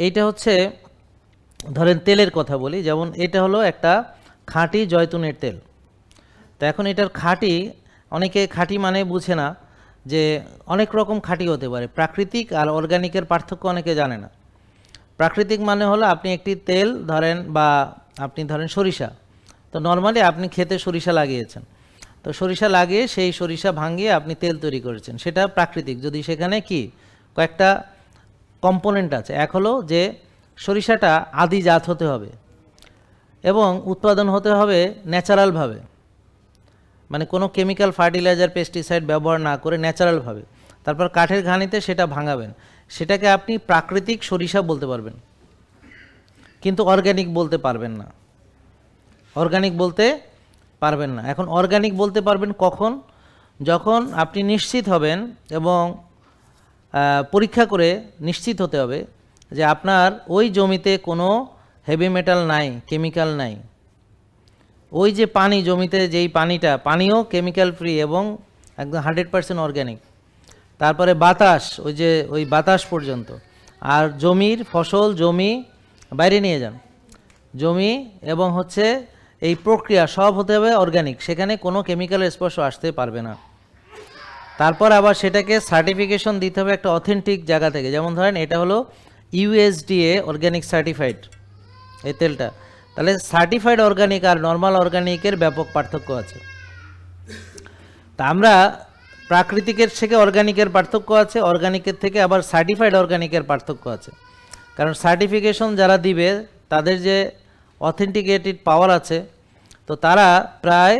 এইটা হচ্ছে ধরেন তেলের কথা বলি, যেমন এটা হলো একটা খাঁটি জয়তুনের তেল। তো এখন এটার খাঁটি, অনেকে খাঁটি মানে বুঝে না যে অনেক রকম খাঁটি হতে পারে। প্রাকৃতিক আর অর্গানিকের পার্থক্য অনেকে জানে না। প্রাকৃতিক মানে হলো আপনি একটি তেল ধরেন, বা আপনি ধরেন সরিষা, তো নর্মালি আপনি খেতে সরিষা লাগিয়েছেন, তো সরিষা লাগিয়ে সেই সরিষা ভাঙিয়ে আপনি তেল তৈরি করেছেন, সেটা প্রাকৃতিক। যদি সেখানে কি কয়েকটা কম্পোনেন্ট আছে, এক হলো যে সরিষাটা আদি জাত হতে হবে এবং উৎপাদন হতে হবে ন্যাচারালভাবে, মানে কোনো কেমিক্যাল ফার্টিলাইজার পেস্টিসাইড ব্যবহার না করে ন্যাচারালভাবে। তারপর কাঠের ঘানিতে সেটা ভাঙাবেন, সেটাকে আপনি প্রাকৃতিক সরিষা বলতে পারবেন, কিন্তু অর্গ্যানিক বলতে পারবেন না। অর্গানিক বলতে পারবেন না। এখন অর্গানিক বলতে পারবেন কখন? যখন আপনি নিশ্চিত হবেন, এবং পরীক্ষা করে নিশ্চিত হতে হবে যে আপনার ওই জমিতে কোনো হেভি মেটাল নাই, কেমিক্যাল নাই। ওই যে পানি, জমিতে যেই পানিটা, পানিও কেমিক্যাল ফ্রি এবং একদম 100% অর্গ্যানিক। তারপরে বাতাস, ওই যে ওই বাতাস পর্যন্ত। আর জমির ফসল, জমি বাইরে নিয়ে যান, জমি এবং হচ্ছে এই প্রক্রিয়া সব হতে হবে অর্গ্যানিক, সেখানে কোনো কেমিক্যালের স্পর্শ আসতে পারবে না। তারপর আবার সেটাকে সার্টিফিকেশন দিতে হবে একটা অথেন্টিক জায়গা থেকে। যেমন ধরেন এটা হলো ইউএসডিএ অর্গ্যানিক সার্টিফাইড এই তেলটা। তাহলে সার্টিফাইড অর্গানিক আর নর্মাল অর্গানিকের ব্যাপক পার্থক্য আছে। তা আমরা প্রাকৃতিকের থেকে অর্গানিকের পার্থক্য আছে, অর্গানিকের থেকে আবার সার্টিফাইড অর্গানিকের পার্থক্য আছে। কারণ সার্টিফিকেশন যারা দিবে তাদের যে অথেন্টিকেটেড পাওয়ার আছে, তো তারা প্রায়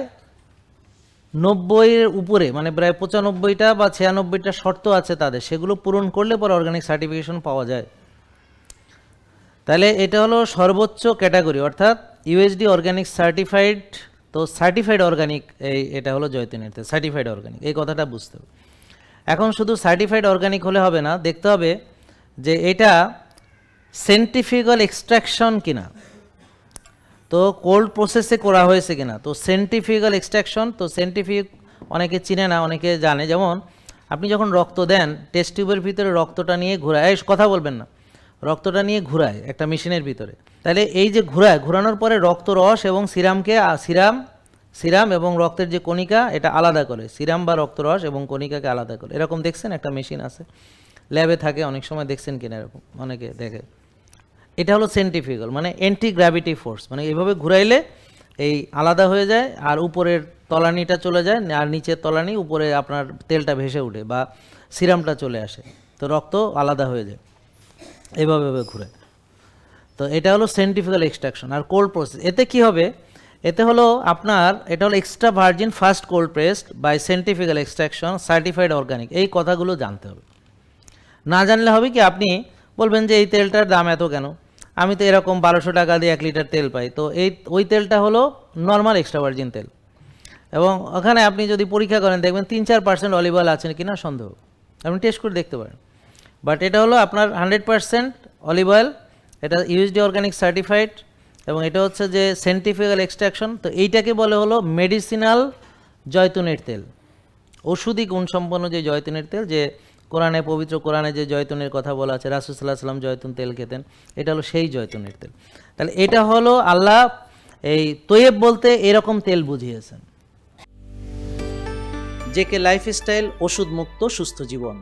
90-এর উপরে, মানে প্রায় 95টা বা 96টা শর্ত আছে তাদের, সেগুলো পূরণ করলে পরে অর্গানিক সার্টিফিকেশন পাওয়া যায়। তাহলে এটা হলো সর্বোচ্চ ক্যাটাগরি, অর্থাৎ ইউএসডি অর্গানিক সার্টিফাইড। তো সার্টিফাইড অর্গানিক, এটা হলো জয়তুনের তেল, সার্টিফাইড অর্গানিক, এই কথাটা বুঝতে হবে। এখন শুধু সার্টিফাইড অর্গানিক হলে হবে না, দেখতে হবে যে এটা সায়েন্টিফিক্যাল এক্সট্রাকশন কিনা, তো কোল্ড প্রসেসে করা হয়েছে কিনা। তো সায়েন্টিফিক্যাল এক্সট্রাকশন, তো সায়েন্টিফিক অনেকে চিনে না, অনেকে জানে। যেমন আপনি যখন রক্ত দেন, টেস্ট টিউবের ভিতরে রক্তটা নিয়ে ঘোরায়, কথা বলবেন না, রক্তটা নিয়ে ঘুরায় একটা মেশিনের ভিতরে। তাহলে এই যে ঘোরানোর পরে রক্ত রস এবং সিরাম এবং রক্তের যে কণিকা, এটা আলাদা করে, সিরাম বা রক্তরস এবং কণিকাকে আলাদা করে। এরকম দেখছেন একটা মেশিন আছে, ল্যাবে থাকে, অনেক সময় দেখছেন কিনা, এরকম অনেকে দেখে। এটা হলো সায়েন্টিফিক্যাল, মানে অ্যান্টি গ্র্যাভিটি ফোর্স, মানে এইভাবে ঘুরাইলে এই আলাদা হয়ে যায়, আর উপরের তলানিটা চলে যায়, আর নিচের তলানি, উপরে আপনার তেলটা ভেসে উঠে বা সিরামটা চলে আসে, তো রক্ত আলাদা হয়ে যায়, এভাবে ঘুরে। তো এটা হলো সায়েন্টিফিক্যাল এক্সট্রাকশন। আর কোল্ড প্রসেস, এতে কি হবে? এতে হলো আপনার, এটা হলো extra virgin first cold pressed by scientifical extraction certified organic. এই কথাগুলো জানতে হবে। না জানলে হবে কি, আপনি বলবেন যে এই তেলটার দাম এত কেন, আমি তো এরকম 1200 টাকা দিয়ে 1 লিটার তেল পাই। তো ওই তেলটা হলো নর্মাল এক্সট্রা ভার্জিন তেল, এবং ওখানে আপনি যদি পরীক্ষা করেন দেখবেন 3-4% অলিভ অয়েল আছে কিনা সন্দেহ, আপনি টেস্ট করে দেখতে পারেন। বাট এটা হলো আপনার 100% অলিভ অয়েল, এটা ইউএসডি অর্গানিক সার্টিফাইড, এবং এটা হচ্ছে যে সায়েন্টিফিক্যাল এক্সট্রাকশন। তো এইটাকে বলে হলো মেডিসিনাল জয়তুনের তেল, ওষুধি গুণসম্পন্ন যে জয়তুনের তেল, যে কোরআনে, পবিত্র কোরআনে যে জয়তুনের কথা বলা আছে, রাসূল সাল্লাল্লাহু আলাইহি ওয়াসাল্লাম জয়তুন তেল খেতেন, এটা হলো সেই জয়তুনের তেল। তাহলে এটা হলো আল্লাহ এই তৈয়ব বলতে এরকম তেল বুঝিয়েছেন। জেকে লাইফস্টাইল, ওষুধ মুক্ত সুস্থ জীবন।